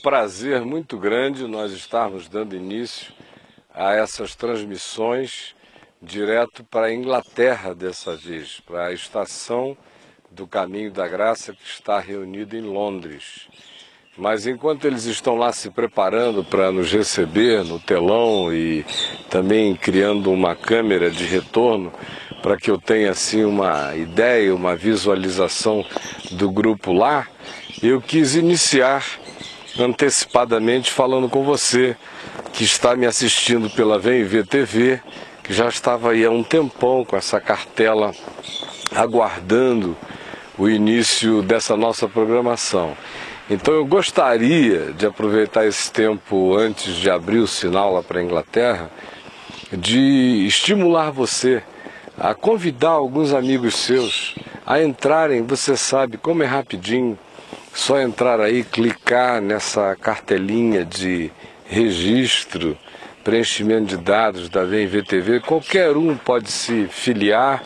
prazer muito grande nós estarmos dando início a essas transmissões direto para a Inglaterra dessa vez, para a estação do Caminho da Graça que está reunida em Londres. Mas enquanto eles estão lá se preparando para nos receber no telão e também criando uma câmera de retorno para que eu tenha assim uma ideia, uma visualização do grupo lá, eu quis iniciar antecipadamente falando com você que está me assistindo pela VMV TV, que já estava aí há um tempão com essa cartela aguardando o início dessa nossa programação. Então eu gostaria de aproveitar esse tempo antes de abrir o sinal lá para a Inglaterra, de estimular você a convidar alguns amigos seus a entrarem. Você sabe como é rapidinho, só entrar aí, clicar nessa cartelinha de registro, preenchimento de dados da VMV TV. Qualquer um pode se filiar,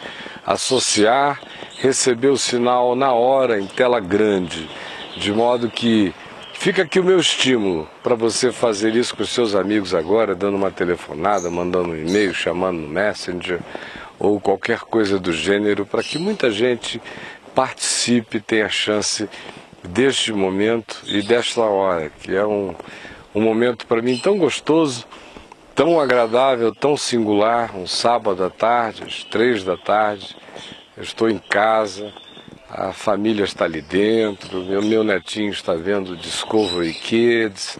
associar, receber o sinal na hora, em tela grande. De modo que fica aqui o meu estímulo para você fazer isso com os seus amigos agora, dando uma telefonada, mandando um e-mail, chamando no Messenger ou qualquer coisa do gênero, para que muita gente participe, tenha chance deste momento e desta hora, que é um momento para mim tão gostoso, tão agradável, tão singular. Um sábado à tarde, às 3 da tarde, eu estou em casa, a família está ali dentro, meu netinho está vendo Discovery Kids,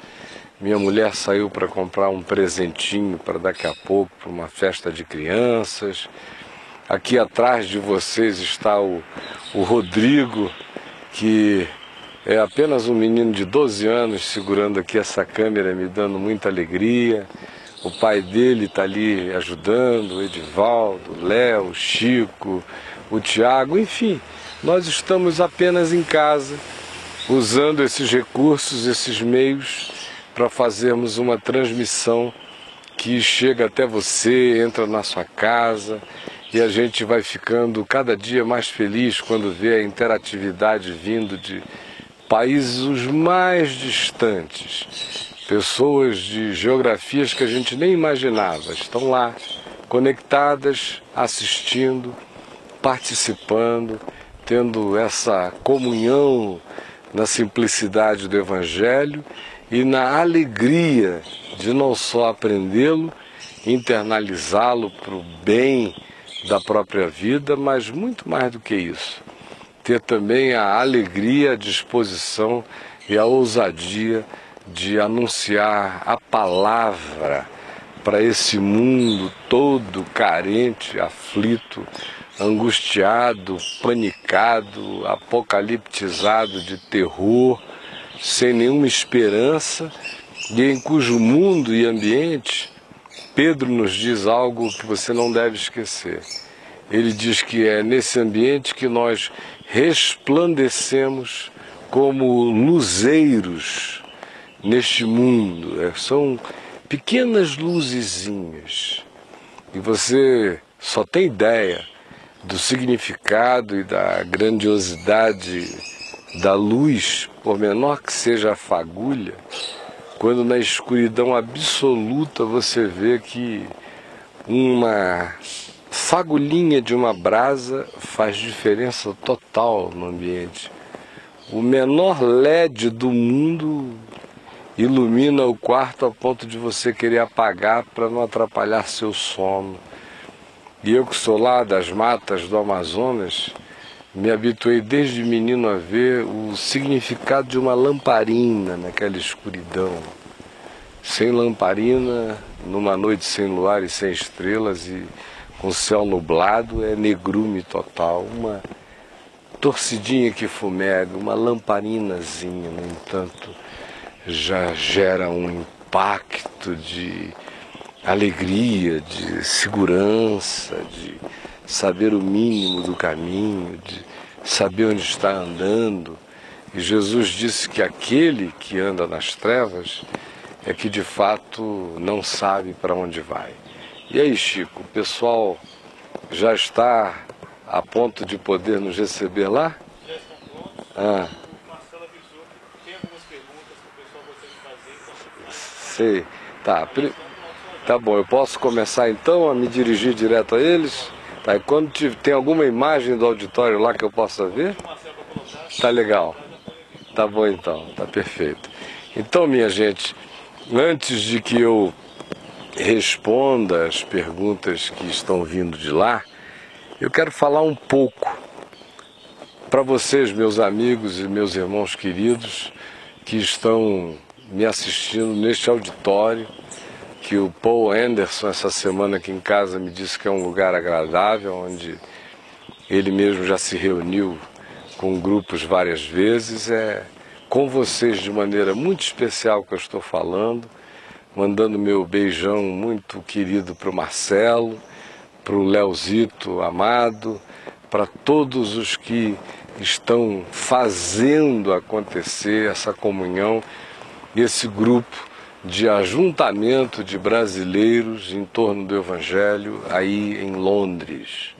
minha mulher saiu para comprar um presentinho para daqui a pouco, para uma festa de crianças. Aqui atrás de vocês está o Rodrigo, que é apenas um menino de 12 anos, segurando aqui essa câmera, me dando muita alegria. O pai dele está ali ajudando, o Edivaldo, o Léo, o Chico, o Tiago, enfim. Nós estamos apenas em casa, usando esses recursos, esses meios, para fazermos uma transmissão que chega até você, entra na sua casa, e a gente vai ficando cada dia mais feliz quando vê a interatividade vindo de países os mais distantes. Pessoas de geografias que a gente nem imaginava estão lá, conectadas, assistindo, participando, tendo essa comunhão na simplicidade do Evangelho e na alegria de não só aprendê-lo, internalizá-lo para o bem da própria vida, mas muito mais do que isso, ter também a alegria, a disposição e a ousadia de anunciar a palavra para esse mundo todo carente, aflito, angustiado, panicado, apocaliptizado de terror, sem nenhuma esperança, e em cujo mundo e ambiente Pedro nos diz algo que você não deve esquecer. Ele diz que é nesse ambiente que nós resplandecemos como luzeiros neste mundo. São pequenas luzezinhas. E você só tem ideia do significado e da grandiosidade da luz, por menor que seja a fagulha, quando na escuridão absoluta você vê que uma fagulhinha de uma brasa faz diferença total no ambiente. O menor LED do mundo ilumina o quarto a ponto de você querer apagar para não atrapalhar seu sono. E eu que sou lá das matas do Amazonas, me habituei desde menino a ver o significado de uma lamparina naquela escuridão. Sem lamparina, numa noite sem luar e sem estrelas e com céu nublado, é negrume total. Uma torcidinha que fumega, uma lamparinazinha, no entanto, já gera um impacto de alegria, de segurança, de saber o mínimo do caminho, de saber onde está andando. E Jesus disse que aquele que anda nas trevas é que de fato não sabe para onde vai. E aí, Chico, o pessoal já está a ponto de poder nos receber lá? Já está pronto. O Marcelo avisou que tem algumas perguntas que o pessoal gostaria sei. Tá, tá bom, eu posso começar então a me dirigir direto a eles? Tá, e quando tem alguma imagem do auditório lá que eu possa ver? Tá legal. Tá bom então, tá perfeito. Então, minha gente, antes de que eu responda as perguntas que estão vindo de lá, eu quero falar um pouco para vocês, meus amigos e meus irmãos queridos, que estão me assistindo neste auditório, que o Paul Anderson, essa semana aqui em casa, me disse que é um lugar agradável, onde ele mesmo já se reuniu com grupos várias vezes. É com vocês de maneira muito especial que eu estou falando, mandando meu beijão muito querido para o Marcelo, para o Leozito amado, para todos os que estão fazendo acontecer essa comunhão, esse grupo de ajuntamento de brasileiros em torno do Evangelho aí em Londres.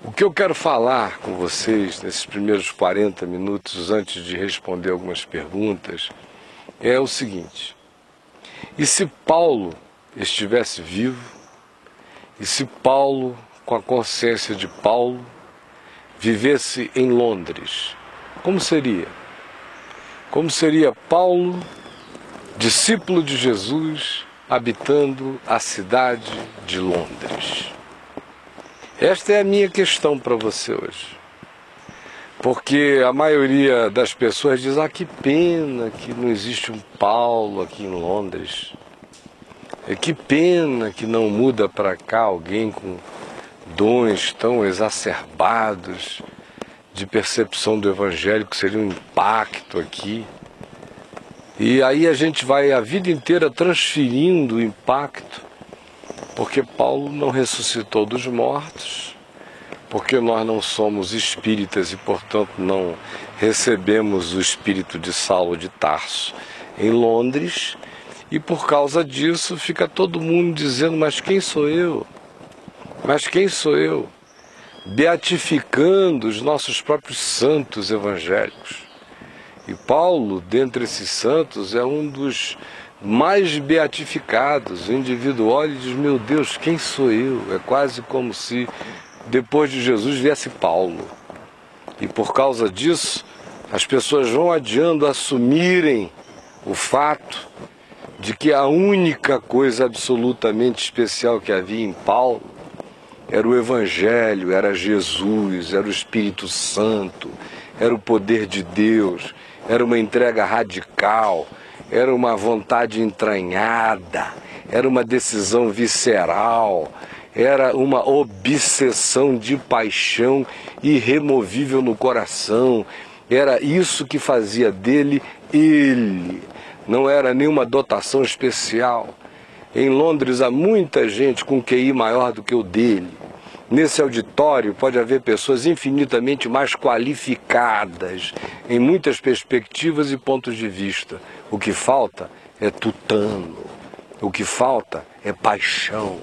O que eu quero falar com vocês nesses primeiros 40 minutos, antes de responder algumas perguntas, é o seguinte: e se Paulo estivesse vivo, e se Paulo, com a consciência de Paulo, vivesse em Londres, como seria? Como seria Paulo, discípulo de Jesus, habitando a cidade de Londres? Esta é a minha questão para você hoje. Porque a maioria das pessoas diz: ah, que pena que não existe um Paulo aqui em Londres. Que pena que não muda para cá alguém com dons tão exacerbados de percepção do Evangelho, que seria um impacto aqui. E aí a gente vai a vida inteira transferindo o impacto, porque Paulo não ressuscitou dos mortos, porque nós não somos espíritas e, portanto, não recebemos o espírito de Saulo de Tarso em Londres, e por causa disso fica todo mundo dizendo: mas quem sou eu? Mas quem sou eu? Beatificando os nossos próprios santos evangélicos. E Paulo, dentre esses santos, é um dos mais beatificados. O indivíduo olha e diz: meu Deus, quem sou eu? É quase como se depois de Jesus viesse Paulo. E por causa disso, as pessoas vão adiando assumirem o fato de que a única coisa absolutamente especial que havia em Paulo era o Evangelho, era Jesus, era o Espírito Santo, era o poder de Deus, era uma entrega radical, era uma vontade entranhada, era uma decisão visceral, era uma obsessão de paixão irremovível no coração. Era isso que fazia dele ele, não era nenhuma dotação especial. Em Londres há muita gente com QI maior do que o dele. Nesse auditório pode haver pessoas infinitamente mais qualificadas em muitas perspectivas e pontos de vista. O que falta é tutano, o que falta é paixão,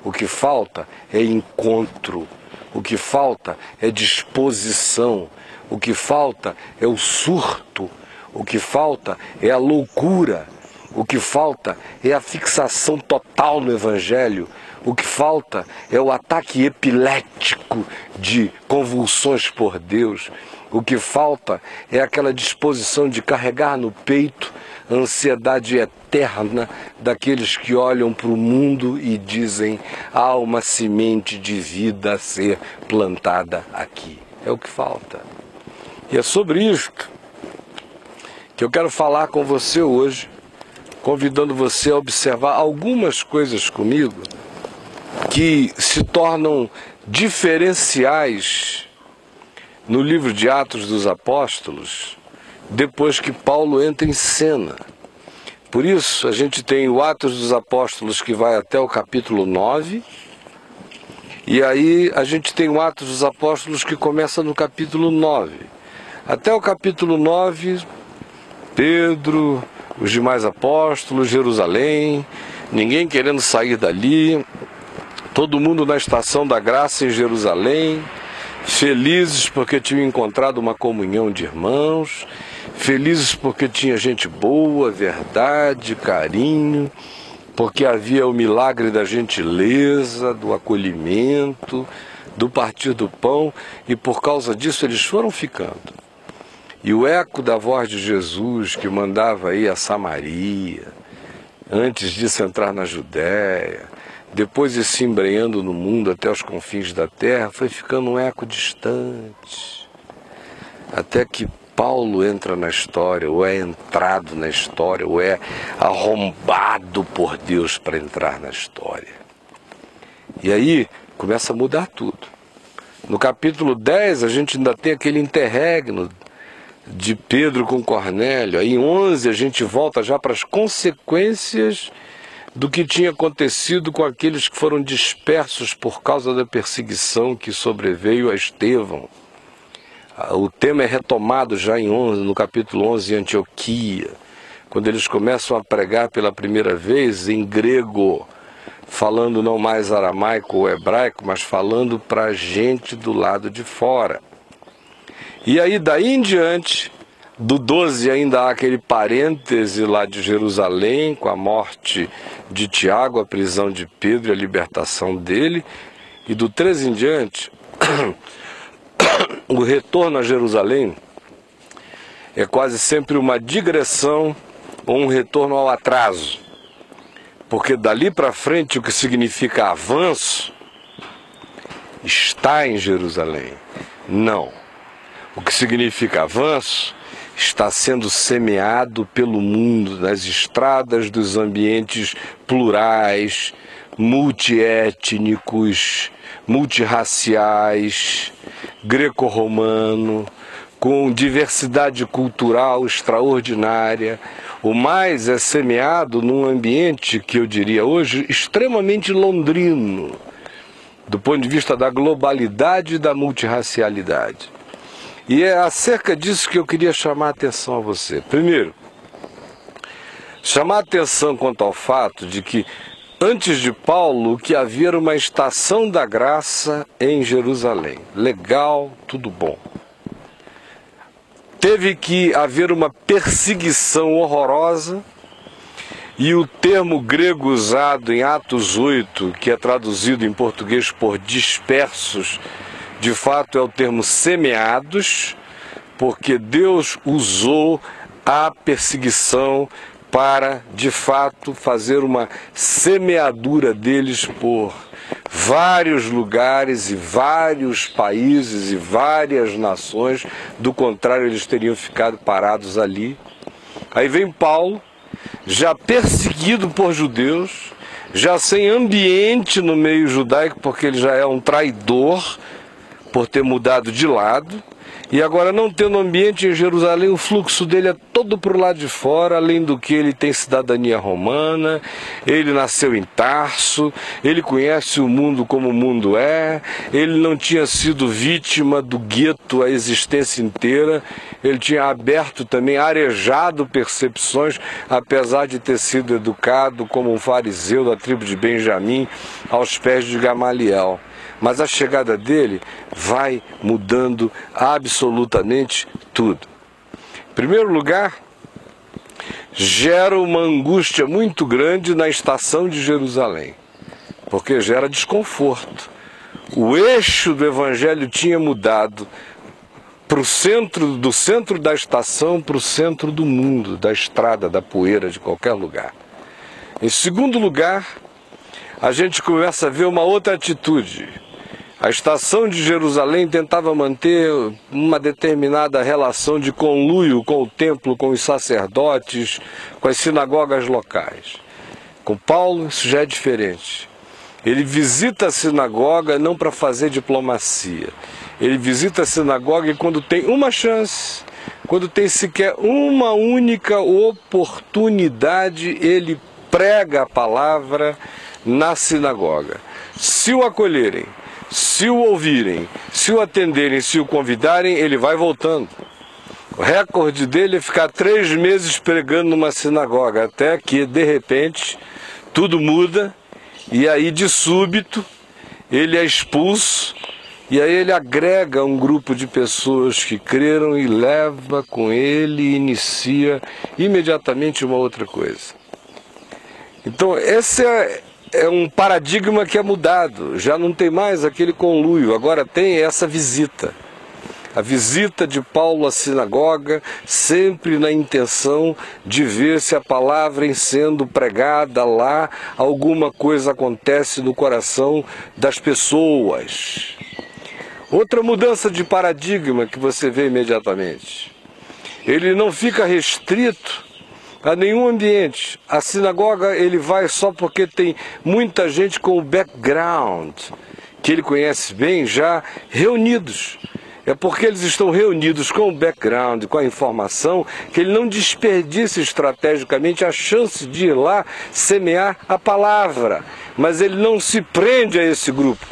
o que falta é encontro, o que falta é disposição, o que falta é o surto, o que falta é a loucura, o que falta é a fixação total no Evangelho. O que falta é o ataque epilético de convulsões por Deus. O que falta é aquela disposição de carregar no peito a ansiedade eterna daqueles que olham para o mundo e dizem: há uma semente de vida a ser plantada aqui. É o que falta. E é sobre isto que eu quero falar com você hoje, convidando você a observar algumas coisas comigo que se tornam diferenciais no livro de Atos dos Apóstolos, depois que Paulo entra em cena. Por isso, a gente tem o Atos dos Apóstolos, que vai até o capítulo 9, e aí a gente tem o Atos dos Apóstolos, que começa no capítulo 9. Até o capítulo 9, Pedro, os demais apóstolos, Jerusalém, ninguém querendo sair dali, todo mundo na estação da graça em Jerusalém, felizes porque tinham encontrado uma comunhão de irmãos, felizes porque tinha gente boa, verdade, carinho, porque havia o milagre da gentileza, do acolhimento, do partir do pão, e por causa disso eles foram ficando. E o eco da voz de Jesus que mandava ir a Samaria, antes disso entrar na Judéia, depois ir se embrenhando no mundo até os confins da terra, foi ficando um eco distante, até que Paulo entra na história, ou é entrado na história, ou é arrombado por Deus para entrar na história. E aí começa a mudar tudo. No capítulo 10 a gente ainda tem aquele interregno de Pedro com Cornélio. Aí em 11 a gente volta já para as consequências do que tinha acontecido com aqueles que foram dispersos por causa da perseguição que sobreveio a Estevão. O tema é retomado já em 11, no capítulo 11 em Antioquia, quando eles começam a pregar pela primeira vez em grego, falando não mais aramaico ou hebraico, mas falando para a gente do lado de fora. E aí daí em diante, do 12 ainda há aquele parêntese lá de Jerusalém, com a morte de Tiago, a prisão de Pedro e a libertação dele, e do 13 em diante, o retorno a Jerusalém é quase sempre uma digressão ou um retorno ao atraso, porque dali para frente o que significa avanço está em Jerusalém. Não. O que significa avanço está sendo semeado pelo mundo, nas estradas dos ambientes plurais, multiétnicos, multirraciais, greco-romano, com diversidade cultural extraordinária. O mais é semeado num ambiente que eu diria hoje extremamente londrino, do ponto de vista da globalidade e da multirracialidade. E é acerca disso que eu queria chamar a atenção a você. Primeiro, chamar a atenção quanto ao fato de que antes de Paulo, que havia uma estação da graça em Jerusalém. Legal, tudo bom. Teve que haver uma perseguição horrorosa, e o termo grego usado em Atos 8, que é traduzido em português por dispersos, de fato é o termo semeados, porque Deus usou a perseguição para, de fato, fazer uma semeadura deles por vários lugares e vários países e várias nações. Do contrário, eles teriam ficado parados ali. Aí vem Paulo, já perseguido por judeus, já sem ambiente no meio judaico, porque ele já é um traidor por ter mudado de lado. E agora, não tendo ambiente em Jerusalém, o fluxo dele é todo para o lado de fora, além do que ele tem cidadania romana, ele nasceu em Tarso, ele conhece o mundo como o mundo é, ele não tinha sido vítima do gueto a existência inteira, ele tinha aberto também, arejado percepções, apesar de ter sido educado como um fariseu da tribo de Benjamim, aos pés de Gamaliel. Mas a chegada dele vai mudando absolutamente tudo. Em primeiro lugar, gera uma angústia muito grande na estação de Jerusalém, porque gera desconforto. O eixo do evangelho tinha mudado para o centro, do centro da estação para o centro do mundo, da estrada, da poeira, de qualquer lugar. Em segundo lugar, a gente começa a ver uma outra atitude. A estação de Jerusalém tentava manter uma determinada relação de conluio com o templo, com os sacerdotes, com as sinagogas locais. Com Paulo isso já é diferente. Ele visita a sinagoga não para fazer diplomacia. Ele visita a sinagoga e quando tem uma chance, quando tem sequer uma única oportunidade, ele prega a palavra na sinagoga. Se o acolherem, se o ouvirem, se o atenderem, se o convidarem, ele vai voltando. O recorde dele é ficar 3 meses pregando numa sinagoga, até que, de repente, tudo muda, e aí, de súbito, ele é expulso E aí ele agrega um grupo de pessoas que creram e leva com ele e inicia imediatamente uma outra coisa. Então esse é um paradigma que é mudado, já não tem mais aquele conluio, agora tem essa visita. A visita de Paulo à sinagoga, sempre na intenção de ver se a palavra em sendo pregada lá, alguma coisa acontece no coração das pessoas. Outra mudança de paradigma que você vê imediatamente. Ele não fica restrito a nenhum ambiente. A sinagoga ele vai só porque tem muita gente com o background, que ele conhece bem, já reunidos. É porque eles estão reunidos com o background, com a informação, que ele não desperdiça estrategicamente a chance de ir lá semear a palavra. Mas ele não se prende a esse grupo.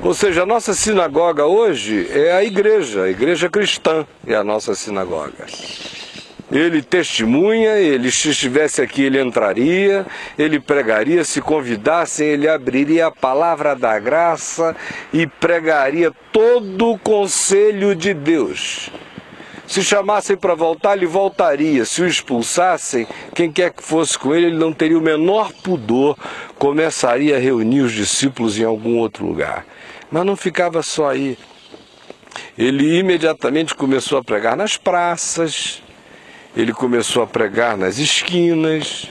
Ou seja, a nossa sinagoga hoje é a igreja cristã é a nossa sinagoga. Ele testemunha, se estivesse aqui ele entraria, ele pregaria, se convidassem, ele abriria a palavra da graça e pregaria todo o conselho de Deus. Se chamassem para voltar, ele voltaria. Se o expulsassem, quem quer que fosse com ele não teria o menor pudor, começaria a reunir os discípulos em algum outro lugar. Mas não ficava só aí. Ele imediatamente começou a pregar nas praças, ele começou a pregar nas esquinas.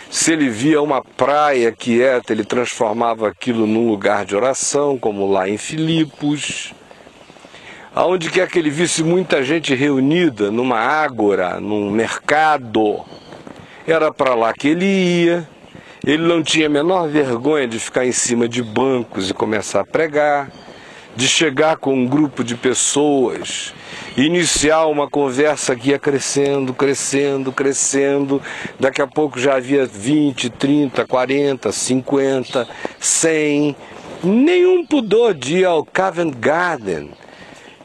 Se ele via uma praia quieta, ele transformava aquilo num lugar de oração, como lá em Filipos. Aonde quer que ele visse muita gente reunida, numa ágora, num mercado, era para lá que ele ia. Ele não tinha a menor vergonha de ficar em cima de bancos e começar a pregar, de chegar com um grupo de pessoas, iniciar uma conversa que ia crescendo, crescendo, crescendo. Daqui a pouco já havia 20, 30, 40, 50, 100. Nenhum pudor de ir ao Covent Garden.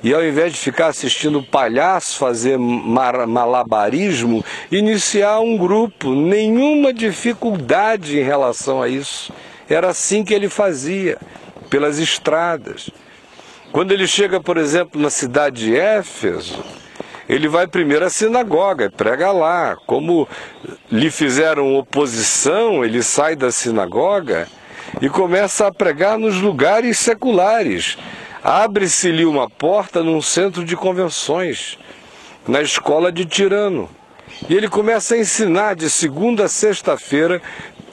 E ao invés de ficar assistindo o palhaço fazer malabarismo, iniciar um grupo, nenhuma dificuldade em relação a isso. Era assim que ele fazia, pelas estradas. Quando ele chega, por exemplo, na cidade de Éfeso, ele vai primeiro à sinagoga, prega lá. Como lhe fizeram oposição, ele sai da sinagoga e começa a pregar nos lugares seculares. Abre-se-lhe uma porta num centro de convenções, na escola de Tirano. E ele começa a ensinar de segunda a sexta-feira,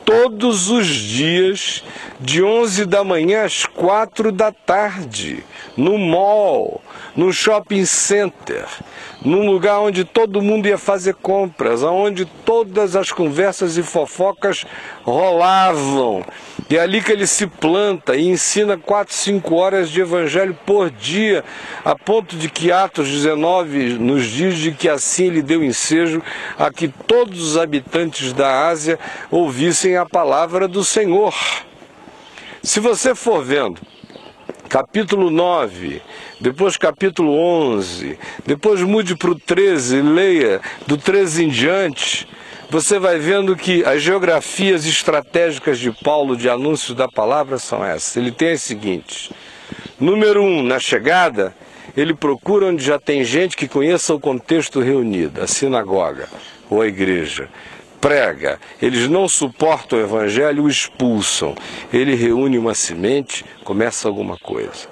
todos os dias, de 11 da manhã às 4 da tarde, no mall, no shopping center, num lugar onde todo mundo ia fazer compras, onde todas as conversas e fofocas rolavam. E é ali que ele se planta e ensina 4, 5 horas de evangelho por dia, a ponto de que Atos 19 nos diz de que assim ele deu ensejo a que todos os habitantes da Ásia ouvissem a palavra do Senhor. Se você for vendo capítulo 9, depois capítulo 11, depois mude para o 13, leia do 13 em diante, você vai vendo que as geografias estratégicas de Paulo de anúncio da palavra são essas. Ele tem as seguintes. Número 1, na chegada, ele procura onde já tem gente que conheça o contexto reunido, a sinagoga ou a igreja. Prega, eles não suportam o evangelho, o expulsam. Ele reúne uma semente, começa alguma coisa.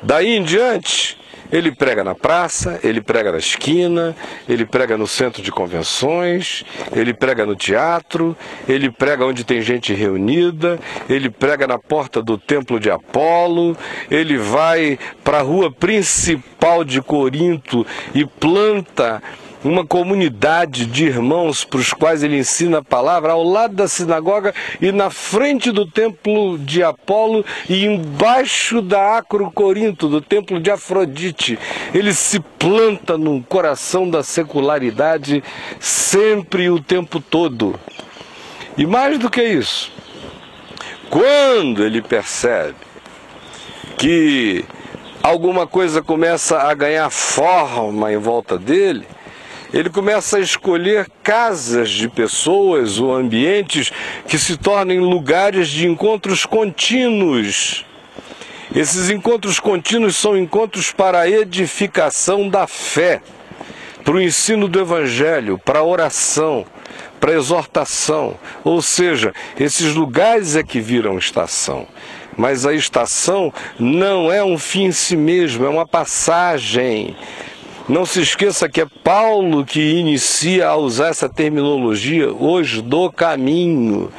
Daí em diante, ele prega na praça, ele prega na esquina, ele prega no centro de convenções, ele prega no teatro, ele prega onde tem gente reunida, ele prega na porta do templo de Apolo, ele vai para a rua principal de Corinto e planta uma comunidade de irmãos para os quais ele ensina a palavra ao lado da sinagoga e na frente do templo de Apolo e embaixo da Acro Corinto, do templo de Afrodite. Ele se planta no coração da secularidade sempre e o tempo todo. E mais do que isso, quando ele percebe que alguma coisa começa a ganhar forma em volta dele, ele começa a escolher casas de pessoas ou ambientes que se tornem lugares de encontros contínuos. Esses encontros contínuos são encontros para a edificação da fé, para o ensino do Evangelho, para a oração, para a exortação. Ou seja, esses lugares é que viram estação. Mas a estação não é um fim em si mesmo, é uma passagem. Não se esqueça que é Paulo que inicia a usar essa terminologia, os do caminho,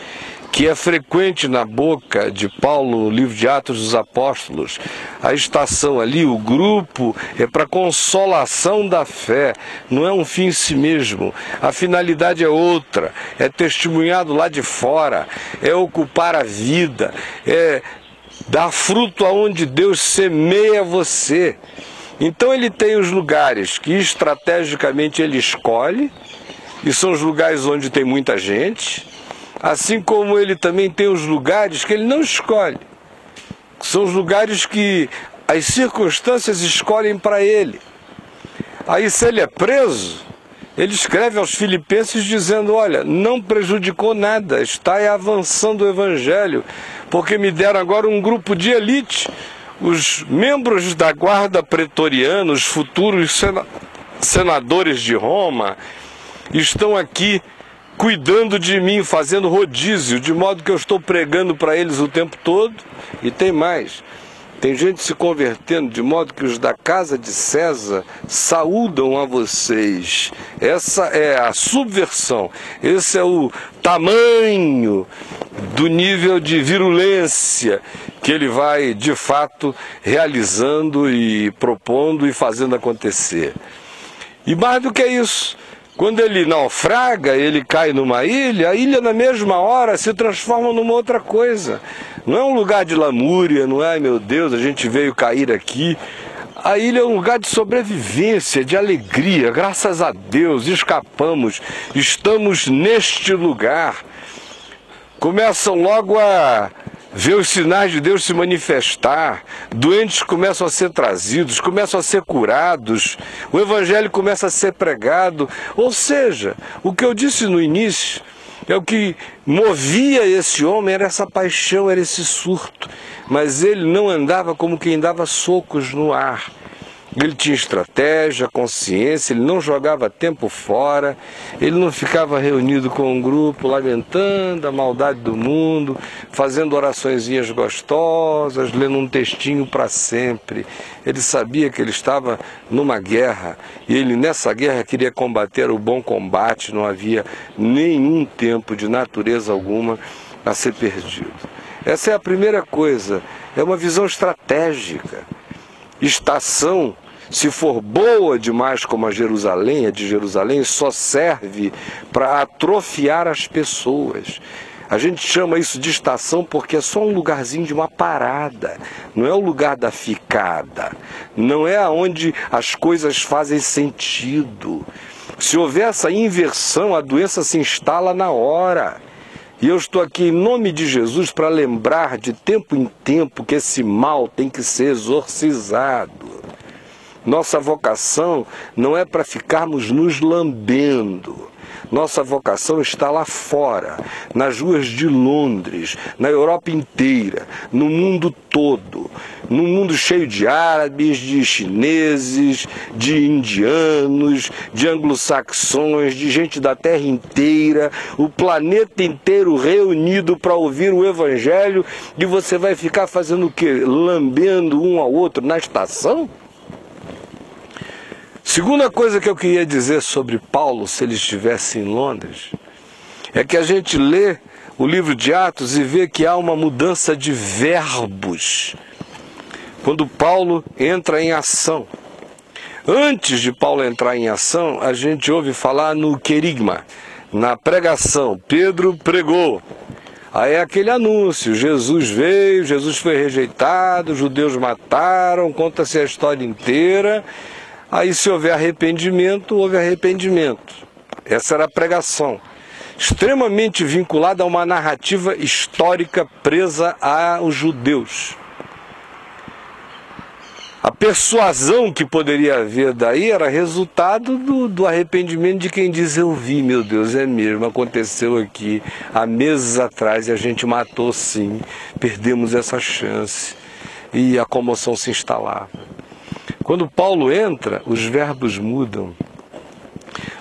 que é frequente na boca de Paulo no livro de Atos dos Apóstolos. A estação ali, o grupo, é para consolação da fé, não é um fim em si mesmo. A finalidade é outra, é testemunhar do lado de fora, é ocupar a vida, é dar fruto aonde Deus semeia você. Então ele tem os lugares que estrategicamente ele escolhe, e são os lugares onde tem muita gente, assim como ele também tem os lugares que ele não escolhe. São os lugares que as circunstâncias escolhem para ele. Aí se ele é preso, ele escreve aos Filipenses dizendo, olha, não prejudicou nada, está avançando o Evangelho, porque me deram agora um grupo de elite, os membros da guarda pretoriana, os futuros senadores de Roma, estão aqui cuidando de mim, fazendo rodízio, de modo que eu estou pregando para eles o tempo todo. E tem mais, tem gente se convertendo, de modo que os da casa de César saúdam a vocês. Essa é a subversão, esse é o tamanho do nível de virulência que ele vai, de fato, realizando e propondo e fazendo acontecer. E mais do que isso, quando ele naufraga, ele cai numa ilha, a ilha na mesma hora se transforma numa outra coisa. Não é um lugar de lamúria, não é, meu Deus, a gente veio cair aqui. A ilha é um lugar de sobrevivência, de alegria, graças a Deus, escapamos, estamos neste lugar. Começam logo a ver os sinais de Deus se manifestar, doentes começam a ser trazidos, começam a ser curados, o Evangelho começa a ser pregado. Ou seja, o que eu disse no início, é o que movia esse homem, era essa paixão, era esse surto. Mas ele não andava como quem dava socos no ar. Ele tinha estratégia, consciência, ele não jogava tempo fora, ele não ficava reunido com um grupo, lamentando a maldade do mundo, fazendo oraçõezinhas gostosas, lendo um textinho para sempre. Ele sabia que ele estava numa guerra, e ele nessa guerra queria combater o bom combate, não havia nenhum tempo de natureza alguma a ser perdido. Essa é a primeira coisa, é uma visão estratégica. Estação, se for boa demais como a de Jerusalém, só serve para atrofiar as pessoas. A gente chama isso de estação porque é só um lugarzinho de uma parada, não é o lugar da ficada, não é onde as coisas fazem sentido. Se houver essa inversão, a doença se instala na hora. E eu estou aqui em nome de Jesus para lembrar de tempo em tempo que esse mal tem que ser exorcizado. Nossa vocação não é para ficarmos nos lambendo. Nossa vocação está lá fora, nas ruas de Londres, na Europa inteira, no mundo todo. Num mundo cheio de árabes, de chineses, de indianos, de anglo-saxões, de gente da terra inteira, o planeta inteiro reunido para ouvir o Evangelho, e você vai ficar fazendo o quê? Lambendo um ao outro na estação? Segunda coisa que eu queria dizer sobre Paulo, se ele estivesse em Londres, é que a gente lê o livro de Atos e vê que há uma mudança de verbos quando Paulo entra em ação. Antes de Paulo entrar em ação, a gente ouve falar no querigma, na pregação. Pedro pregou. Aí é aquele anúncio, Jesus veio, Jesus foi rejeitado, os judeus mataram, conta-se a história inteira. Aí se houver arrependimento, houve arrependimento. Essa era a pregação. Extremamente vinculada a uma narrativa histórica presa aos judeus. A persuasão que poderia haver daí era resultado do arrependimento de quem diz: eu vi, meu Deus, é mesmo, aconteceu aqui há meses atrás e a gente matou sim, perdemos essa chance. e a comoção se instalava. Quando Paulo entra, os verbos mudam.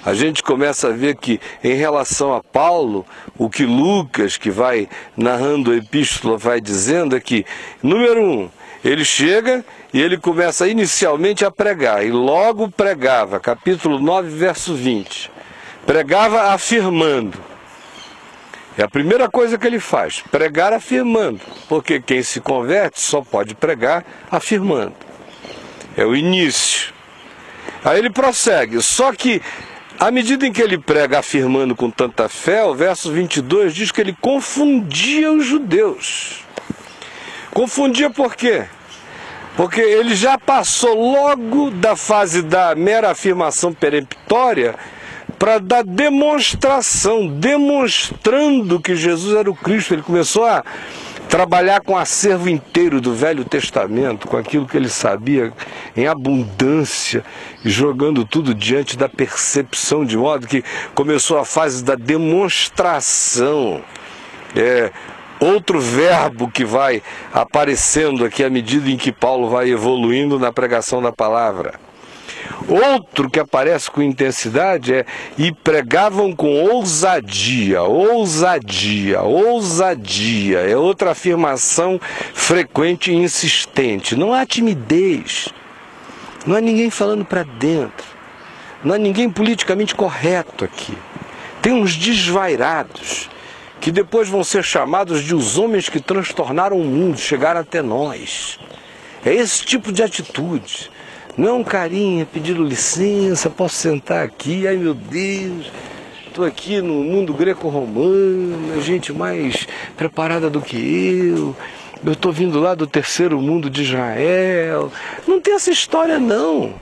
A gente começa a ver que, em relação a Paulo, o que Lucas, que vai narrando a epístola, vai dizendo é que, número 1, ele chega e ele começa inicialmente a pregar, e logo pregava, capítulo 9, verso 20, pregava afirmando. É a primeira coisa que ele faz, pregar afirmando, porque quem se converte só pode pregar afirmando. É o início. Aí ele prossegue, só que à medida em que ele prega afirmando com tanta fé, o verso 22 diz que ele confundia os judeus. Confundia por quê? Porque ele já passou logo da fase da mera afirmação peremptória para dar demonstração, demonstrando que Jesus era o Cristo. Ele começou a trabalhar com o acervo inteiro do Velho Testamento, com aquilo que ele sabia em abundância, jogando tudo diante da percepção, de modo que começou a fase da demonstração. Outro verbo que vai aparecendo aqui à medida em que Paulo vai evoluindo na pregação da palavra. Outro que aparece com intensidade é: e pregavam com ousadia, ousadia, ousadia. É outra afirmação frequente e insistente. Não há timidez, não há ninguém falando para dentro, não há ninguém politicamente correto aqui. Tem uns desvairados que depois vão ser chamados de os homens que transtornaram o mundo, chegaram até nós. É esse tipo de atitude. Não, carinha, pedindo licença, posso sentar aqui? Ai, meu Deus, estou aqui no mundo greco-romano, a gente mais preparada do que eu estou vindo lá do terceiro mundo de Israel. Não tem essa história, não.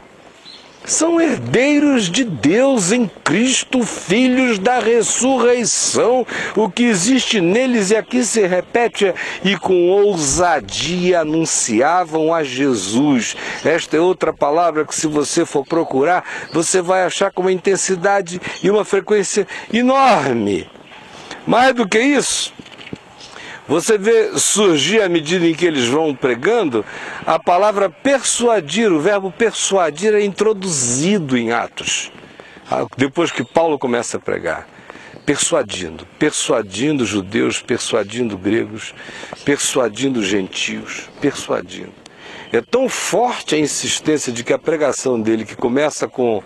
São herdeiros de Deus em Cristo, filhos da ressurreição. O que existe neles, e aqui se repete, e com ousadia anunciavam a Jesus. Esta é outra palavra que, se você for procurar, você vai achar com uma intensidade e uma frequência enorme. Mais do que isso, você vê surgir, à medida em que eles vão pregando, a palavra persuadir. O verbo persuadir é introduzido em Atos, depois que Paulo começa a pregar. Persuadindo judeus, persuadindo gregos, persuadindo gentios, persuadindo. É tão forte a insistência de que a pregação dele, que começa com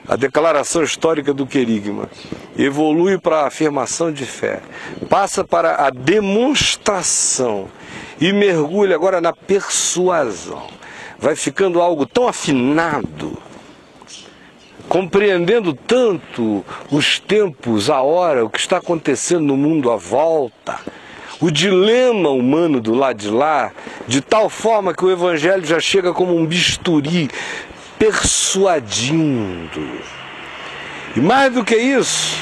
a declaração histórica do querigma, evolui para a afirmação de fé, passa para a demonstração e mergulha agora na persuasão. Vai ficando algo tão afinado, compreendendo tanto os tempos, a hora, o que está acontecendo no mundo à volta, o dilema humano do lado de lá, de tal forma que o evangelho já chega como um bisturi, persuadindo. E mais do que isso,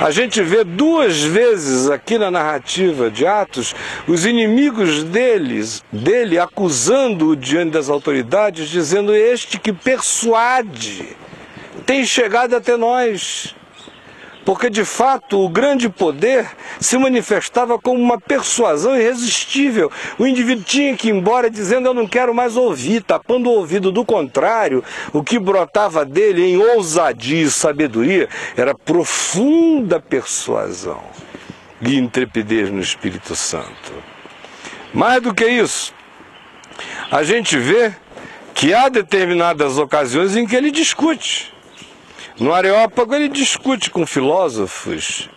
a gente vê duas vezes aqui na narrativa de Atos os inimigos dele acusando-o diante das autoridades, dizendo: este que persuade tem chegado até nós. Porque, de fato, o grande poder se manifestava como uma persuasão irresistível. O indivíduo tinha que ir embora dizendo: eu não quero mais ouvir, tapando o ouvido. Do contrário, o que brotava dele em ousadia e sabedoria era profunda persuasão e intrepidez no Espírito Santo. Mais do que isso, a gente vê que há determinadas ocasiões em que ele discute. No Areópago ele discute com filósofos.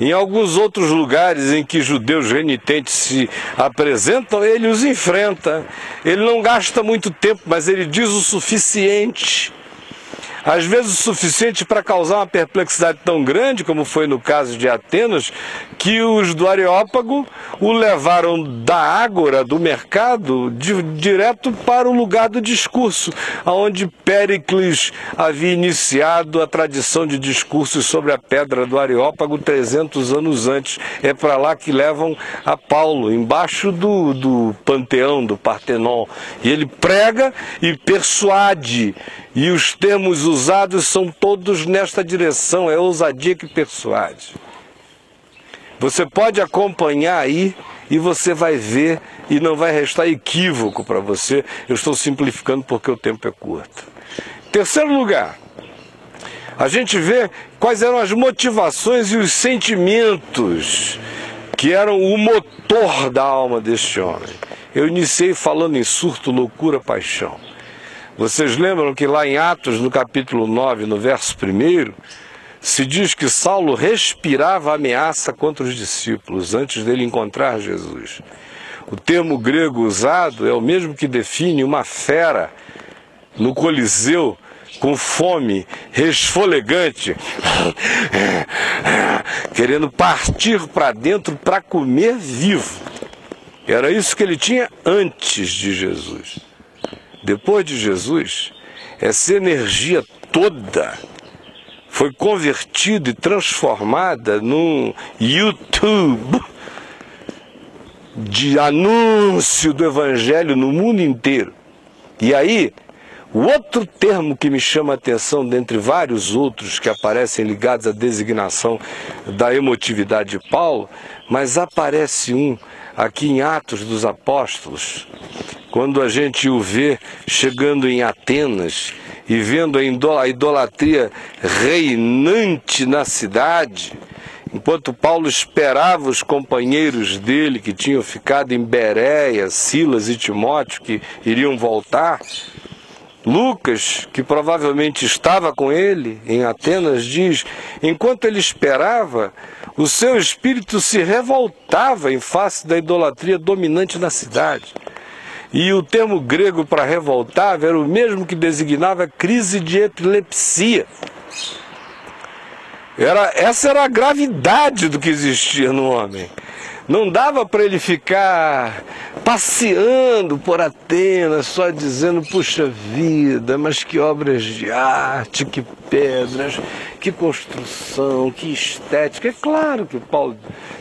Em alguns outros lugares em que judeus renitentes se apresentam, ele os enfrenta. Ele não gasta muito tempo, mas ele diz o suficiente. Às vezes o suficiente para causar uma perplexidade tão grande, como foi no caso de Atenas, que os do Areópago o levaram da ágora, do mercado, direto para o lugar do discurso, onde Péricles havia iniciado a tradição de discursos sobre a pedra do Areópago 300 anos antes. É para lá que levam a Paulo, embaixo do Panteão, do Partenon. E ele prega e persuade. E os termos usados são todos nesta direção, é ousadia que persuade. Você pode acompanhar aí e você vai ver e não vai restar equívoco para você. Eu estou simplificando porque o tempo é curto. Terceiro lugar, a gente vê quais eram as motivações e os sentimentos que eram o motor da alma deste homem. Eu iniciei falando em surto, loucura, paixão. Vocês lembram que lá em Atos, no capítulo 9, no verso 1, se diz que Saulo respirava ameaça contra os discípulos antes dele encontrar Jesus. O termo grego usado é o mesmo que define uma fera no Coliseu com fome, resfolegante, querendo partir para dentro para comer vivo. Era isso que ele tinha antes de Jesus. Depois de Jesus, essa energia toda foi convertida e transformada num YouTube de anúncio do Evangelho no mundo inteiro. E aí, o outro termo que me chama a atenção, dentre vários outros que aparecem ligados à designação da emotividade de Paulo, mas aparece um aqui em Atos dos Apóstolos, quando a gente o vê chegando em Atenas e vendo a idolatria reinante na cidade, enquanto Paulo esperava os companheiros dele que tinham ficado em Bereia, Silas e Timóteo, que iriam voltar, Lucas, que provavelmente estava com ele em Atenas, diz: enquanto ele esperava, o seu espírito se revoltava em face da idolatria dominante na cidade. E o termo grego para revoltar era o mesmo que designava crise de epilepsia. Essa era a gravidade do que existia no homem. Não dava para ele ficar passeando por Atenas, só dizendo, puxa vida, mas que obras de arte, que pedras, que construção, que estética. É claro que Paulo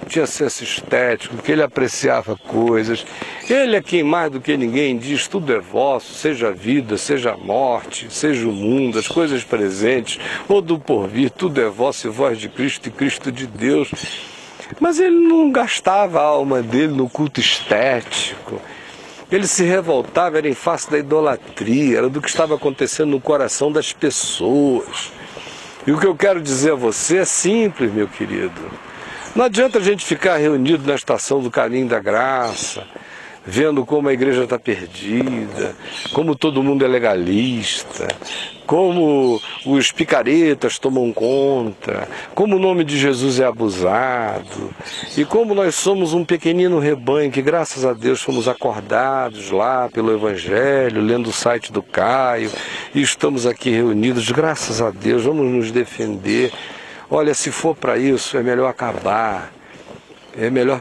tinha senso estético, que ele apreciava coisas. Ele é quem mais do que ninguém diz, tudo é vosso, seja a vida, seja a morte, seja o mundo, as coisas presentes, ou do porvir, tudo é vosso e vós de Cristo e Cristo de Deus. Mas ele não gastava a alma dele no culto estético. Ele se revoltava, era em face da idolatria, era do que estava acontecendo no coração das pessoas. E o que eu quero dizer a você é simples, meu querido. Não adianta a gente ficar reunido na estação do Caminho da Graça, vendo como a igreja está perdida, como todo mundo é legalista, como os picaretas tomam conta, como o nome de Jesus é abusado, e como nós somos um pequenino rebanho que, graças a Deus, fomos acordados lá pelo Evangelho, lendo o site do Caio, e estamos aqui reunidos, graças a Deus, vamos nos defender. Olha, se for para isso, é melhor acabar, é melhor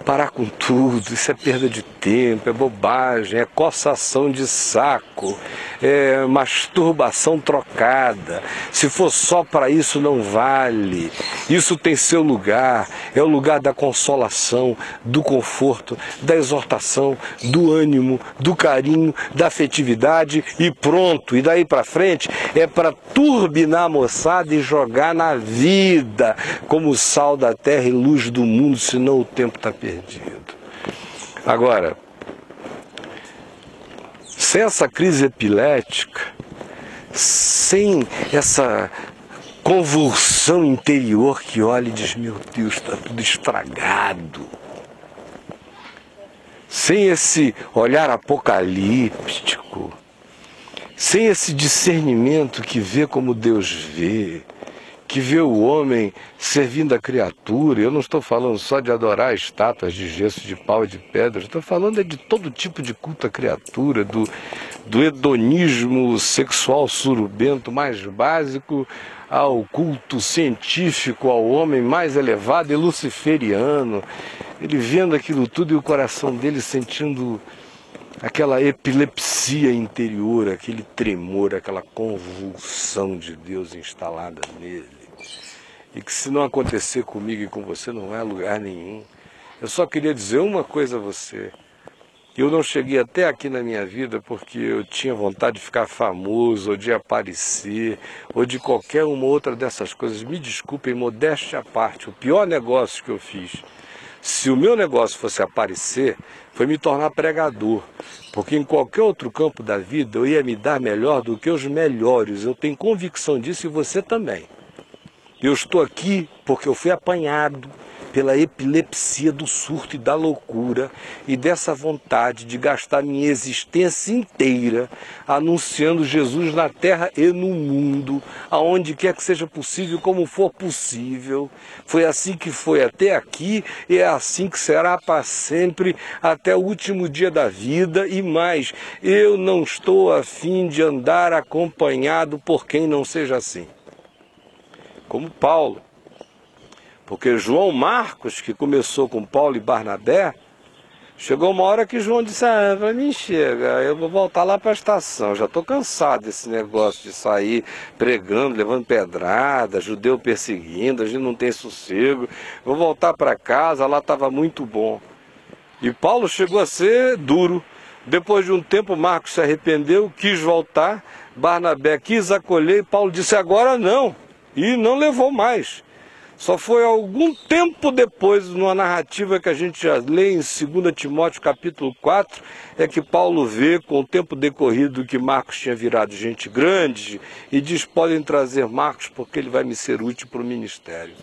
parar com tudo, isso é perda de tempo, é bobagem, é coçação de saco, é masturbação trocada. Se for só para isso, não vale. Isso tem seu lugar, é o lugar da consolação, do conforto, da exortação, do ânimo, do carinho, da afetividade e pronto. E daí para frente é para turbinar a moçada e jogar na vida como sal da terra e luz do mundo, senão o tempo está perdido. Agora, sem essa crise epilética, sem essa convulsão interior que olha e diz, meu Deus, está tudo estragado, sem esse olhar apocalíptico, sem esse discernimento que vê como Deus vê, que vê o homem servindo a criatura. Eu não estou falando só de adorar estátuas de gesso, de pau e de pedra, estou falando de todo tipo de culto à criatura, do hedonismo sexual surubento mais básico ao culto científico ao homem mais elevado e luciferiano. Ele vendo aquilo tudo e o coração dele sentindo aquela epilepsia interior, aquele tremor, aquela convulsão de Deus instalada nele. E que se não acontecer comigo e com você não é lugar nenhum. Eu só queria dizer uma coisa a você. Eu não cheguei até aqui na minha vida porque eu tinha vontade de ficar famoso, ou de aparecer, ou de qualquer uma outra dessas coisas. Me desculpem, modéstia à parte, o pior negócio que eu fiz se o meu negócio fosse aparecer, foi me tornar pregador. Porque em qualquer outro campo da vida eu ia me dar melhor do que os melhores. Eu tenho convicção disso e você também. Eu estou aqui porque eu fui apanhado pela epilepsia do surto e da loucura e dessa vontade de gastar minha existência inteira anunciando Jesus na terra e no mundo, aonde quer que seja possível, como for possível. Foi assim que foi até aqui e é assim que será para sempre, até o último dia da vida e mais. Eu não estou a fim de andar acompanhado por quem não seja assim. Como Paulo. Porque João Marcos, que começou com Paulo e Barnabé, chegou uma hora que João disse, para mim chega, eu vou voltar lá para a estação, já estou cansado desse negócio de sair pregando, levando pedrada, judeu perseguindo, a gente não tem sossego, vou voltar para casa, lá estava muito bom. E Paulo chegou a ser duro. Depois de um tempo, Marcos se arrependeu, quis voltar, Barnabé quis acolher e Paulo disse, agora não, e não levou mais. Só foi algum tempo depois, numa narrativa que a gente já lê em 2 Timóteo capítulo 4, é que Paulo vê, com o tempo decorrido, que Marcos tinha virado gente grande e diz, podem trazer Marcos porque ele vai me ser útil para o ministério.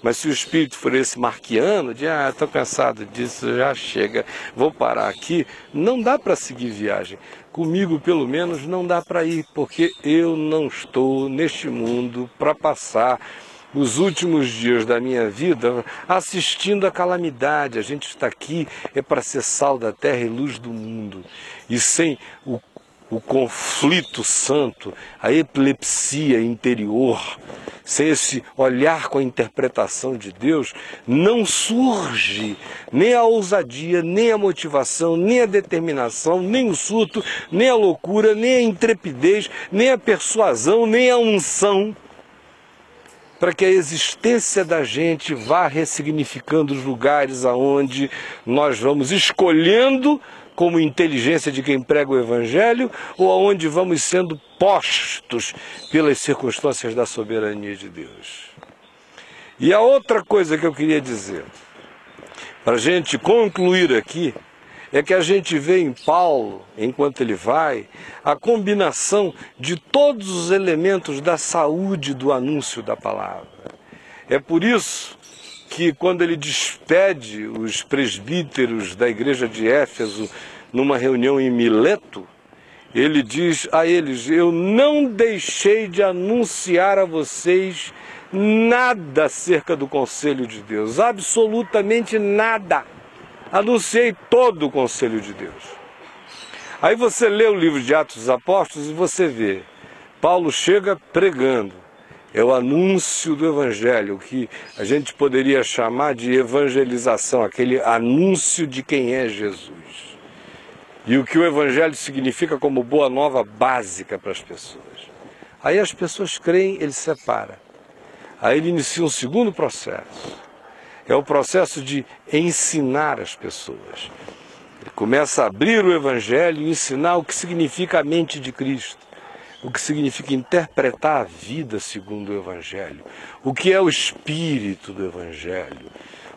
Mas se o espírito for esse marquiano, de estou cansado disso, já chega, vou parar aqui, não dá para seguir viagem. Comigo, pelo menos, não dá para ir, porque eu não estou neste mundo para passar os últimos dias da minha vida assistindo a calamidade. A gente está aqui é para ser sal da terra e luz do mundo. E sem o conflito santo, a epilepsia interior, sem esse olhar com a interpretação de Deus, não surge nem a ousadia, nem a motivação, nem a determinação, nem o surto, nem a loucura, nem a intrepidez, nem a persuasão, nem a unção, para que a existência da gente vá ressignificando os lugares aonde nós vamos escolhendo como inteligência de quem prega o Evangelho ou aonde vamos sendo postos pelas circunstâncias da soberania de Deus. E a outra coisa que eu queria dizer, para a gente concluir aqui, é que a gente vê em Paulo, enquanto ele vai, a combinação de todos os elementos da saúde do anúncio da palavra. É por isso que quando ele despede os presbíteros da igreja de Éfeso numa reunião em Mileto, ele diz a eles, eu não deixei de anunciar a vocês nada acerca do conselho de Deus, absolutamente nada. Anunciei todo o conselho de Deus. Aí você lê o livro de Atos dos Apóstolos e você vê, Paulo chega pregando, é o anúncio do Evangelho, que a gente poderia chamar de evangelização, aquele anúncio de quem é Jesus. E o que o Evangelho significa como boa nova básica para as pessoas. Aí as pessoas creem, ele separa. Aí ele inicia um segundo processo. É o processo de ensinar as pessoas. Ele começa a abrir o Evangelho e ensinar o que significa a mente de Cristo, o que significa interpretar a vida segundo o Evangelho, o que é o Espírito do Evangelho,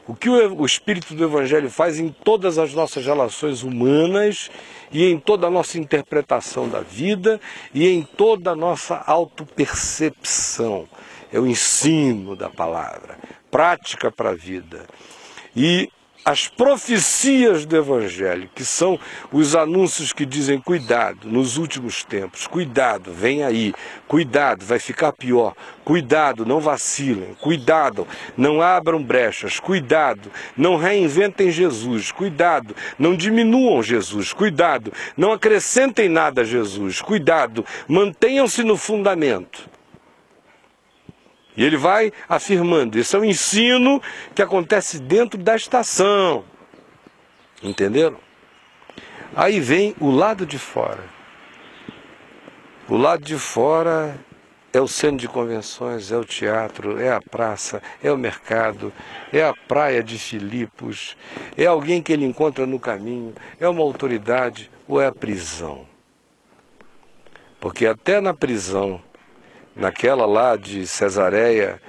o que o Espírito do Evangelho faz em todas as nossas relações humanas e em toda a nossa interpretação da vida e em toda a nossa autopercepção. É o ensino da palavra, prática para a vida. E as profecias do Evangelho, que são os anúncios que dizem cuidado nos últimos tempos, cuidado, vem aí, cuidado, vai ficar pior, cuidado, não vacilem, cuidado, não abram brechas, cuidado, não reinventem Jesus, cuidado, não diminuam Jesus, cuidado, não acrescentem nada a Jesus, cuidado, mantenham-se no fundamento. E ele vai afirmando, esse é o ensino que acontece dentro da estação. Entenderam? Aí vem o lado de fora. O lado de fora é o centro de convenções, é o teatro, é a praça, é o mercado, é a praia de Filipos, é alguém que ele encontra no caminho, é uma autoridade ou é a prisão. Porque até na prisão, naquela lá de Cesareia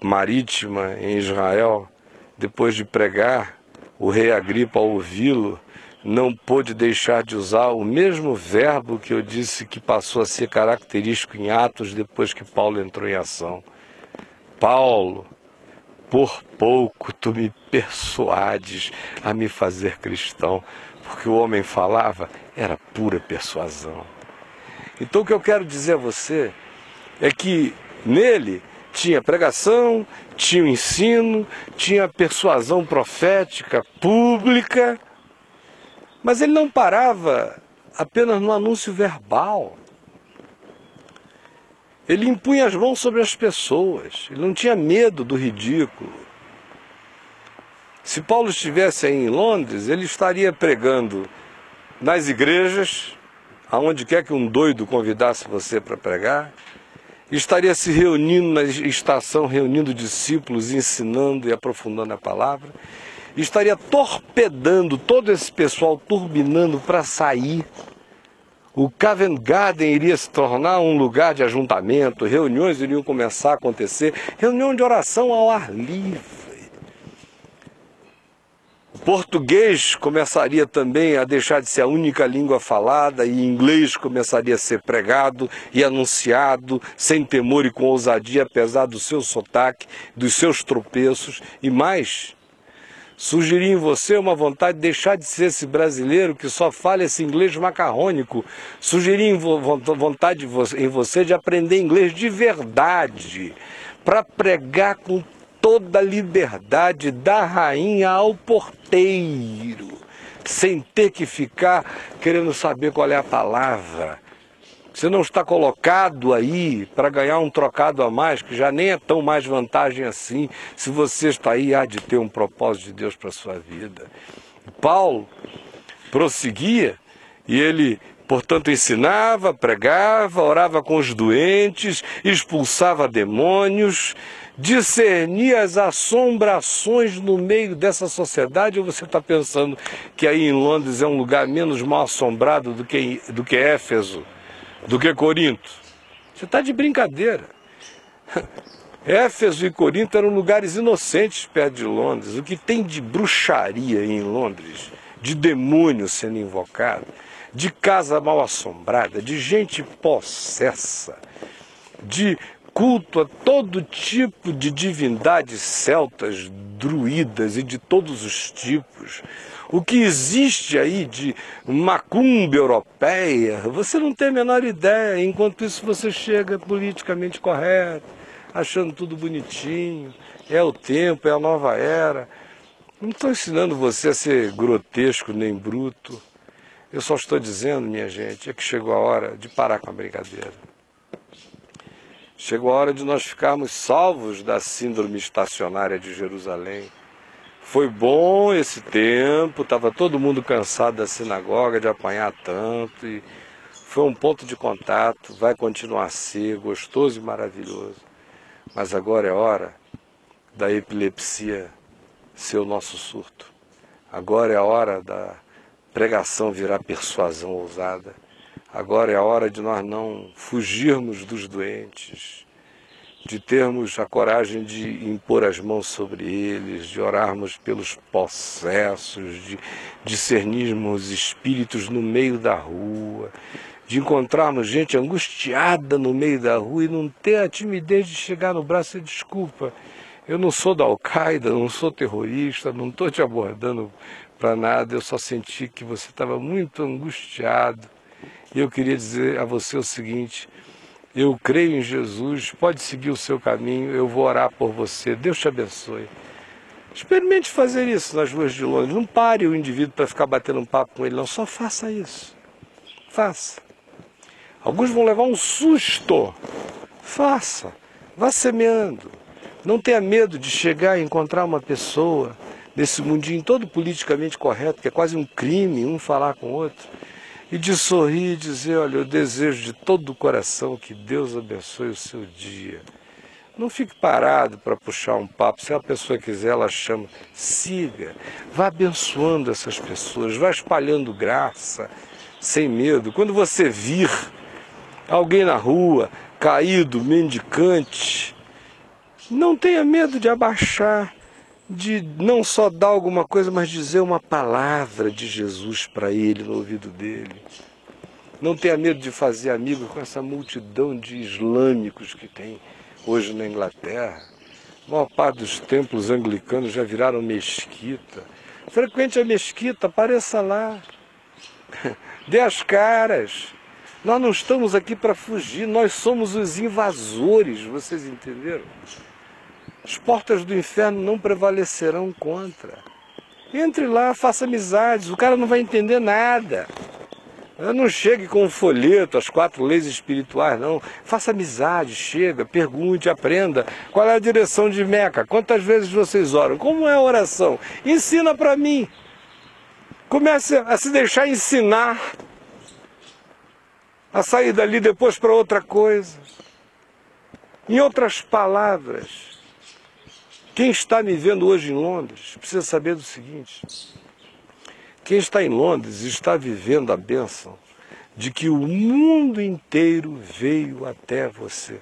Marítima, em Israel, depois de pregar, o rei Agripa, ao ouvi-lo, não pôde deixar de usar o mesmo verbo que eu disse que passou a ser característico em Atos depois que Paulo entrou em ação. Paulo, por pouco tu me persuades a me fazer cristão, porque o homem falava, era pura persuasão. Então o que eu quero dizer a você é que nele tinha pregação, tinha o ensino, tinha a persuasão profética pública, mas ele não parava apenas no anúncio verbal. Ele impunha as mãos sobre as pessoas, ele não tinha medo do ridículo. Se Paulo estivesse aí em Londres, ele estaria pregando nas igrejas, aonde quer que um doido convidasse você para pregar, estaria se reunindo na estação, reunindo discípulos, ensinando e aprofundando a palavra, estaria torpedando todo esse pessoal, turbinando para sair. O Covent Garden iria se tornar um lugar de ajuntamento, reuniões iriam começar a acontecer, reunião de oração ao ar livre. O português começaria também a deixar de ser a única língua falada e inglês começaria a ser pregado e anunciado sem temor e com ousadia, apesar do seu sotaque, dos seus tropeços e mais. Surgiria em você uma vontade de deixar de ser esse brasileiro que só fala esse inglês macarrônico. Surgiria vontade em você de aprender inglês de verdade, para pregar com toda a liberdade da rainha ao porteiro, sem ter que ficar querendo saber qual é a palavra. Você não está colocado aí para ganhar um trocado a mais, que já nem é tão mais vantagem assim, se você está aí, há de ter um propósito de Deus para a sua vida. Paulo prosseguia e ele, portanto, ensinava, pregava, orava com os doentes, expulsava demônios, discernia as assombrações no meio dessa sociedade. Ou você está pensando que aí em Londres é um lugar menos mal assombrado do que Éfeso? Do que Corinto? Você está de brincadeira. Éfeso e Corinto eram lugares inocentes perto de Londres. O que tem de bruxaria em Londres, de demônio sendo invocado, de casa mal assombrada, de gente possessa, de culto a todo tipo de divindades celtas, druidas e de todos os tipos. O que existe aí de macumba europeia, você não tem a menor ideia. Enquanto isso você chega politicamente correto, achando tudo bonitinho, é o tempo, é a nova era. Não estou ensinando você a ser grotesco nem bruto. Eu só estou dizendo, minha gente, é que chegou a hora de parar com a brincadeira. Chegou a hora de nós ficarmos salvos da síndrome estacionária de Jerusalém. Foi bom esse tempo, estava todo mundo cansado da sinagoga, de apanhar tanto, e foi um ponto de contato, vai continuar a ser gostoso e maravilhoso. Mas agora é hora da epilepsia ser o nosso surto. Agora é a hora da pregação virar persuasão ousada. Agora é a hora de nós não fugirmos dos doentes, de termos a coragem de impor as mãos sobre eles, de orarmos pelos possessos, de discernirmos espíritos no meio da rua, de encontrarmos gente angustiada no meio da rua e não ter a timidez de chegar no braço e desculpa, eu não sou da Al-Qaeda, não sou terrorista, não estou te abordando para nada, eu só senti que você estava muito angustiado. E eu queria dizer a você o seguinte: eu creio em Jesus, pode seguir o seu caminho, eu vou orar por você, Deus te abençoe. Experimente fazer isso nas ruas de Londres, não pare o indivíduo para ficar batendo um papo com ele, não, só faça isso, faça. Alguns vão levar um susto, faça, vá semeando, não tenha medo de chegar e encontrar uma pessoa nesse mundinho todo politicamente correto, que é quase um crime um falar com o outro, e de sorrir e dizer: olha, eu desejo de todo o coração que Deus abençoe o seu dia. Não fique parado para puxar um papo. Se a pessoa quiser, ela chama. Siga, vá abençoando essas pessoas, vá espalhando graça, sem medo. Quando você vir alguém na rua, caído, mendicante, não tenha medo de abaixar, de não só dar alguma coisa, mas dizer uma palavra de Jesus para ele no ouvido dele. Não tenha medo de fazer amigo com essa multidão de islâmicos que tem hoje na Inglaterra. A maior parte dos templos anglicanos já viraram mesquita. Frequente a mesquita, apareça lá. Dê as caras. Nós não estamos aqui para fugir, nós somos os invasores, vocês entenderam? As portas do inferno não prevalecerão contra. Entre lá, faça amizades, o cara não vai entender nada. Não chegue com um folheto, as 4 leis espirituais, não. Faça amizade, chega, pergunte, aprenda. Qual é a direção de Meca? Quantas vezes vocês oram? Como é a oração? Ensina para mim. Comece a se deixar ensinar. A sair dali depois para outra coisa. Em outras palavras, quem está me vendo hoje em Londres precisa saber do seguinte: quem está em Londres está vivendo a bênção de que o mundo inteiro veio até você.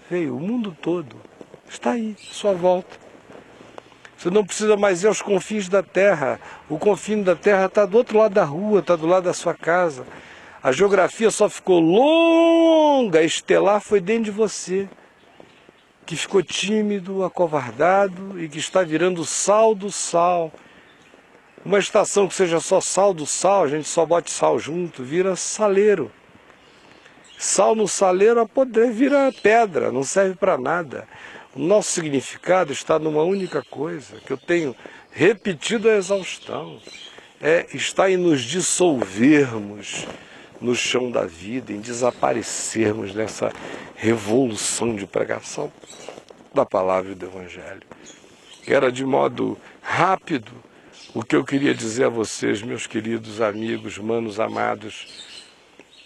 Veio, o mundo todo. Está aí, à sua volta. Você não precisa mais ir aos confins da terra. O confim da terra está do outro lado da rua, está do lado da sua casa. A geografia só ficou longa, estelar foi dentro de você, que ficou tímido, acovardado e que está virando sal do sal. Uma estação que seja só sal do sal, a gente só bote sal junto, vira saleiro. Sal no saleiro a poder vira pedra, não serve para nada. O nosso significado está numa única coisa, que eu tenho repetido a exaustão. Está em nos dissolvermos no chão da vida, em desaparecermos nessa revolução de pregação da palavra e do Evangelho. Era de modo rápido o que eu queria dizer a vocês, meus queridos amigos, manos amados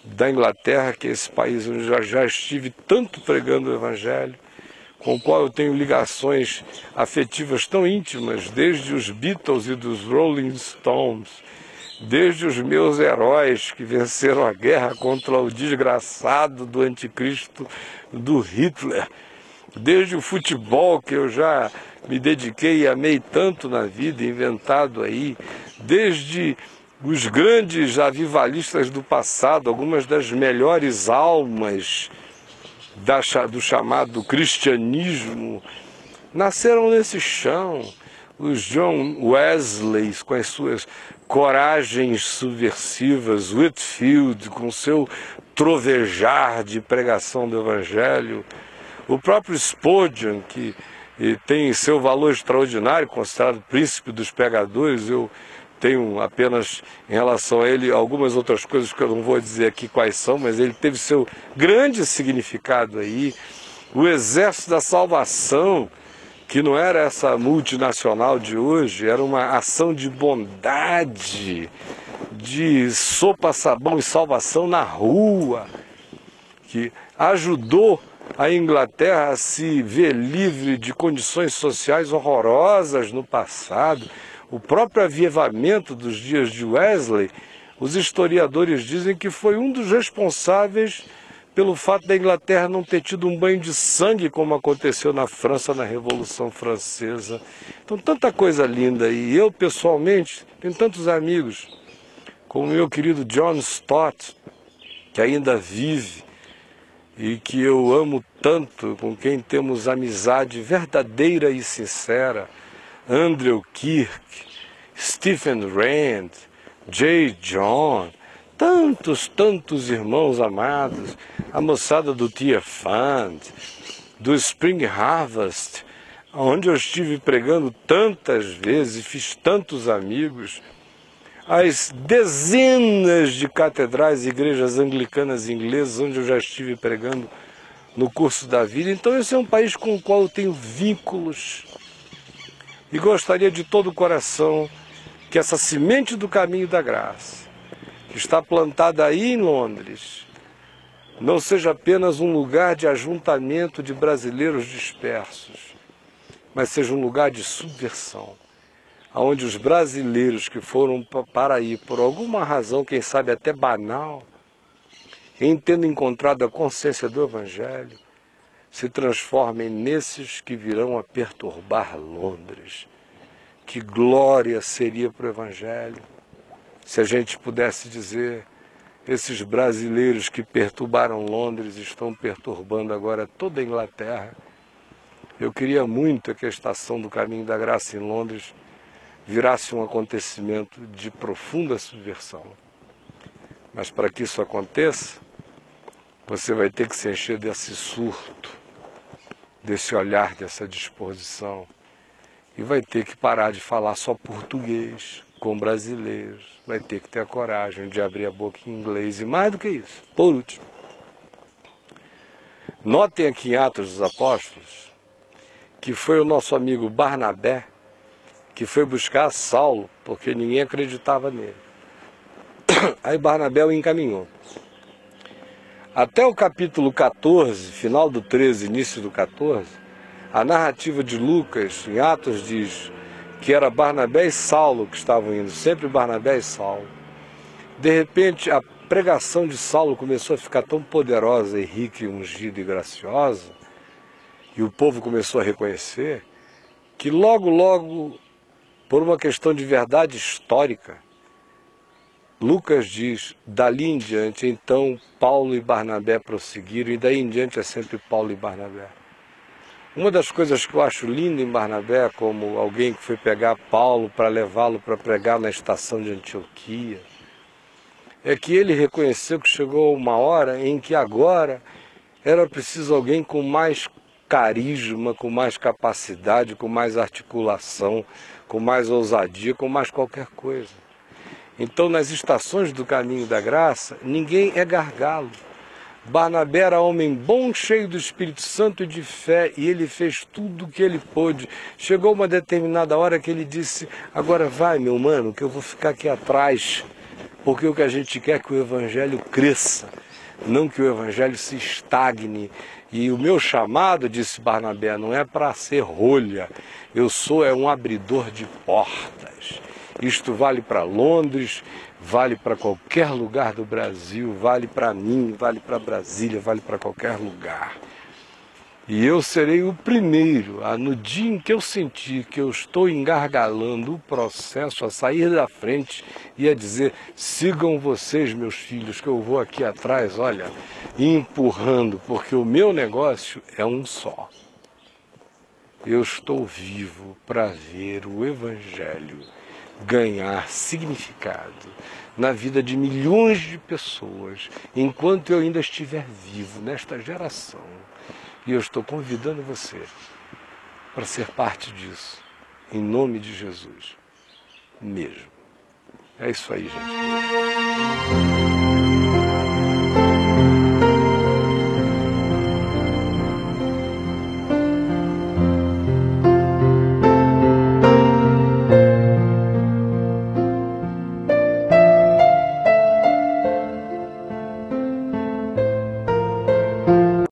da Inglaterra, que é esse país onde eu já estive tanto pregando o Evangelho, com o qual eu tenho ligações afetivas tão íntimas, desde os Beatles e dos Rolling Stones, desde os meus heróis que venceram a guerra contra o desgraçado do anticristo do Hitler, desde o futebol que eu já me dediquei e amei tanto na vida, inventado aí, desde os grandes avivalistas do passado, algumas das melhores almas do chamado cristianismo, nasceram nesse chão. Os John Wesley, com as suas coragens subversivas, Whitefield, com seu trovejar de pregação do Evangelho, o próprio Spurgeon, que tem seu valor extraordinário, considerado príncipe dos pregadores. Eu tenho apenas, em relação a ele, algumas outras coisas que eu não vou dizer aqui quais são, mas ele teve seu grande significado aí. O Exército da Salvação, que não era essa multinacional de hoje, era uma ação de bondade, de sopa, sabão e salvação na rua, que ajudou a Inglaterra a se ver livre de condições sociais horrorosas no passado. O próprio avivamento dos dias de Wesley, os historiadores dizem que foi um dos responsáveis pelo fato da Inglaterra não ter tido um banho de sangue como aconteceu na França na Revolução Francesa. Então, tanta coisa linda. E eu, pessoalmente, tenho tantos amigos, como o meu querido John Stott, que ainda vive e que eu amo tanto, com quem temos amizade verdadeira e sincera, Andrew Kirk, Stephen Rand, J. John, tantos irmãos amados, a moçada do Tear Fund, do Spring Harvest, onde eu estive pregando tantas vezes, fiz tantos amigos, as dezenas de catedrais e igrejas anglicanas inglesas, onde eu já estive pregando no curso da vida. Então esse é um país com o qual eu tenho vínculos e gostaria de todo o coração que essa semente do caminho da graça, que está plantada aí em Londres, não seja apenas um lugar de ajuntamento de brasileiros dispersos, mas seja um lugar de subversão, onde os brasileiros que foram para aí, por alguma razão, quem sabe até banal, em tendo encontrado a consciência do Evangelho, se transformem nesses que virão a perturbar Londres. que glória seria para o Evangelho se a gente pudesse dizer: esses brasileiros que perturbaram Londres estão perturbando agora toda a Inglaterra. Eu queria muito que a Estação do Caminho da Graça em Londres virasse um acontecimento de profunda subversão. Mas para que isso aconteça, você vai ter que se encher desse surto, desse olhar, dessa disposição. E vai ter que parar de falar só português com brasileiros. Vai ter que ter a coragem de abrir a boca em inglês. E mais do que isso, por último, notem aqui em Atos dos Apóstolos que foi o nosso amigo Barnabé que foi buscar Saulo, porque ninguém acreditava nele. Aí Barnabé o encaminhou. Até o capítulo 14, final do 13, início do 14, a narrativa de Lucas, em Atos, diz que era Barnabé e Saulo que estavam indo, sempre Barnabé e Saulo. De repente, a pregação de Saulo começou a ficar tão poderosa e rica e ungida e graciosa, e o povo começou a reconhecer, que logo, por uma questão de verdade histórica, Lucas diz, dali em diante, então Paulo e Barnabé prosseguiram, e daí em diante é sempre Paulo e Barnabé. Uma das coisas que eu acho linda em Barnabé, como alguém que foi pegar Paulo para levá-lo para pregar na estação de Antioquia, é que ele reconheceu que chegou uma hora em que agora era preciso alguém com mais carisma, com mais capacidade, com mais articulação, com mais ousadia, com mais qualquer coisa. Então, nas estações do Caminho da Graça, ninguém é gargalo. Barnabé era homem bom, cheio do Espírito Santo e de fé, e ele fez tudo o que ele pôde. Chegou uma determinada hora que ele disse: agora vai, meu mano, que eu vou ficar aqui atrás, porque o que a gente quer é que o Evangelho cresça, não que o Evangelho se estagne. E o meu chamado, disse Barnabé, não é para ser rolha, eu sou um abridor de portas. Isto vale para Londres, vale para qualquer lugar do Brasil, vale para mim, vale para Brasília, vale para qualquer lugar. E eu serei o primeiro, no dia em que eu sentir que eu estou engargalando o processo, a sair da frente e a dizer: sigam vocês, meus filhos, que eu vou aqui atrás, olha, empurrando, porque o meu negócio é um só. Eu estou vivo para ver o Evangelho ganhar significado na vida de milhões de pessoas, enquanto eu ainda estiver vivo nesta geração. E eu estou convidando você para ser parte disso, em nome de Jesus, mesmo. É isso aí, gente.